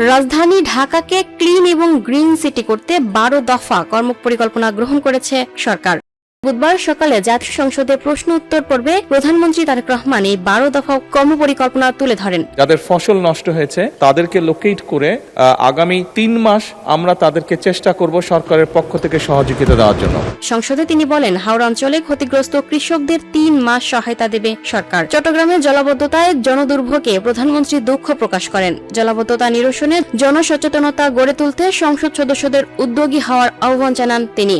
রাজধানী ঢাকাকে ক্লিন এবং গ্রিন সিটি করতে 12 দফা কর্মপরিকল্পনা গ্রহণ করেছে সরকার। বুধবার সকালে জাতীয় সংসদে প্রশ্ন উত্তর পর্বে প্রধানমন্ত্রী তারেক রহমান এই 12 দফা কর্মপরিকল্পনা তুলে ধরেন। যাদের ফসল নষ্ট হয়েছে তাদেরকে লোকেট করে আগামী 3 মাস আমরা তাদেরকে চেষ্টা করব সরকারের পক্ষ থেকে সহযোগিতা দেওয়ার জন্য। সংসদে তিনি বলেন, হাওড়া অঞ্চলে ক্ষতিগ্রস্ত কৃষকদের 3 মাস সহায়তা দেবে সরকার। চট্টগ্রামে জলাবদ্ধতায় জনদুর্ভোগে প্রধানমন্ত্রী দুঃখ প্রকাশ করেন। জলাবদ্ধতা নিরসনে জনসচেতনতা গড়ে তুলতে সংসদ সদস্যদের উদ্যোগী হওয়ার আহ্বান জানান তিনি।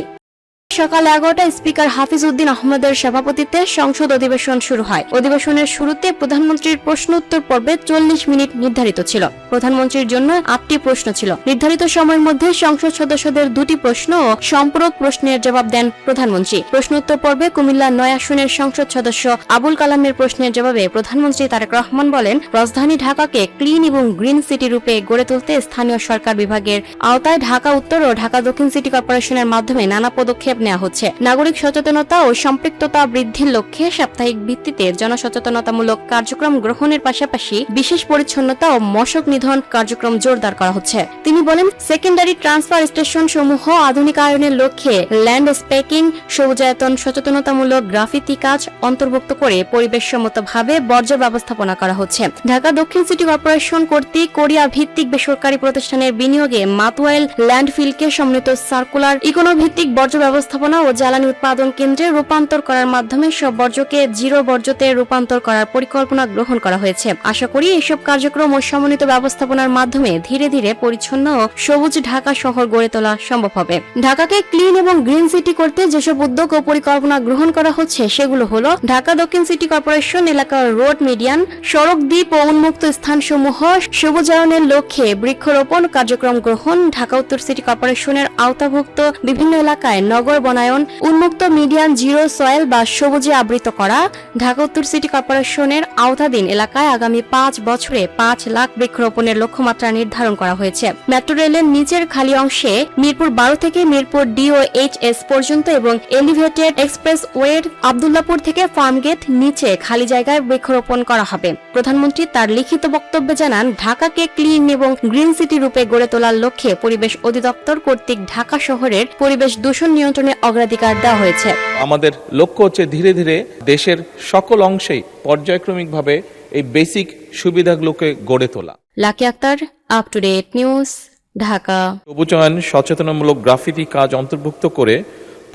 সকাল 11টায় স্পিকার হাফিজ উদ্দিন আহমেদের সভাপতিত্বে সংসদ অধিবেশন শুরু হয়। অধিবেশনের শুরুতে প্রধানমন্ত্রীর প্রশ্ন উত্তর পর্বে 40 মিনিট নির্ধারিত ছিল। প্রধানমন্ত্রীর জন্য 8টি প্রশ্ন ছিল। নির্ধারিত সময়ের মধ্যে সংসদ সদস্যদের 2টি প্রশ্ন ও সম্পূরক প্রশ্নের জবাব দেন প্রধানমন্ত্রী। প্রশ্নোত্তর পর্বে কুমিল্লা 9 আসনের সংসদ সদস্য আবুল কালামের প্রশ্নের জবাবে প্রধানমন্ত্রী তারেক রহমান বলেন, রাজধানী ঢাকাকে ক্লিন এবং গ্রিন সিটি রূপে গড়ে তুলতে স্থানীয় সরকার বিভাগের আওতায় ঢাকা উত্তর ও ঢাকা দক্ষিণ সিটি কর্পোরেশনের মাধ্যমে নানা পদক্ষেপ নেওয়া হচ্ছে। নাগরিক সচেতনতা ও সম্পৃক্ততা বৃদ্ধির লক্ষ্যে সাপ্তাহিক ভিত্তিতে জনসচেতনতামূলক কার্যক্রম গ্রহণের পাশাপাশি বিশেষ পরিচ্ছন্নতা ও মশক নিধন কার্যক্রম জোরদার করা হচ্ছে। তিনি বলেন, সেকেন্ডারি ট্রান্সফার স্টেশন সমূহ আধুনিকায়নের লক্ষ্যে ল্যান্ডস্কেপিং, সবুজায়তন, সচেতনতামূলক গ্রাফিতি কাজ অন্তর্ভুক্ত করে পরিবেশসম্মতভাবে বর্জ্য ব্যবস্থাপনা করা হচ্ছে। ঢাকা দক্ষিণ সিটি কর্পোরেশন কর্তৃক কোরিয়া ভিত্তিক বেসরকারি প্রতিষ্ঠানের বিনিয়োগে মাতওয়াইল ল্যান্ডফিলকে সমন্বিত সার্কুলার ইকোনো ভিত্তিক বর্জ্য ব্যবস্থাপনা ও জ্বালানি উৎপাদন কেন্দ্রে রূপান্তর করার মাধ্যমে সব বর্জ্যকে জিরো বর্জ্যতে রূপান্তর করার পরিকল্পনা গ্রহণ করা হয়েছে। আশা করি এসব কার্যক্রম ও সমন্বিত ব্যবস্থাপনার মাধ্যমে ধীরে ধীরে পরিচ্ছন্ন ও সবুজ ঢাকা শহর গড়ে তোলা সম্ভব হবে। ঢাকাকে ক্লিন এবং গ্রিন সিটি করতে যেসব উদ্যোগ ও পরিকল্পনা গ্রহণ করা হচ্ছে সেগুলো হলো, ঢাকা দক্ষিণ সিটি কর্পোরেশন এলাকার রোড মিডিয়ান, সড়ক দ্বীপ ও উন্মুক্ত স্থানসমূহ সবুজায়নের লক্ষ্যে বৃক্ষরোপণ কার্যক্রম গ্রহণ, ঢাকা উত্তর সিটি কর্পোরেশনের আওতাভুক্ত বিভিন্ন এলাকায় নগর বনায়ন, উন্মুক্ত মিডিয়ান জিরো সয়েল বা সবুজে আবৃত করা। ঢাকা উত্তর সিটি কর্পোরেশনের আওতাধীন এলাকায় আগামী 5 বছরে 5 লাখ বৃক্ষরোপণের লক্ষ্যমাত্রা নির্ধারণ করা হয়েছে। মেট্রো রেলের নিচের খালি অংশে মিরপুর 12 থেকে মিরপুর DOHS পর্যন্ত এবং এলিভেটেড এক্সপ্রেস ওয়ের আব্দুল্লাহপুর থেকে ফার্মগেট নিচে খালি জায়গায় বৃক্ষরোপণ করা হবে। প্রধানমন্ত্রী তার লিখিত বক্তব্যে জানান, ঢাকাকে ক্লিন এবং গ্রিন সিটি রূপে গড়ে তোলার লক্ষ্যে পরিবেশ অধিদপ্তর কর্তৃক ঢাকা শহরের পরিবেশ দূষণ নিয়ন্ত্রণে অগ্রাধিকার দেওয়া হয়েছে। আমাদের লক্ষ্য হচ্ছে ধীরে ধীরে দেশের সকল অংশেই পর্যায়ক্রমিকভাবে এই বেসিক সুবিধাগুলোকে গড়ে তোলা। Lucky Akter, up to date news, Dhaka. সবুজায়ন সচেতনমূলক গ্রাফিতি কাজ অন্তর্ভুক্ত করে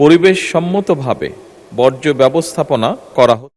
পরিবেশ সম্মতভাবে বর্জ্য ব্যবস্থাপনা করা হচ্ছে।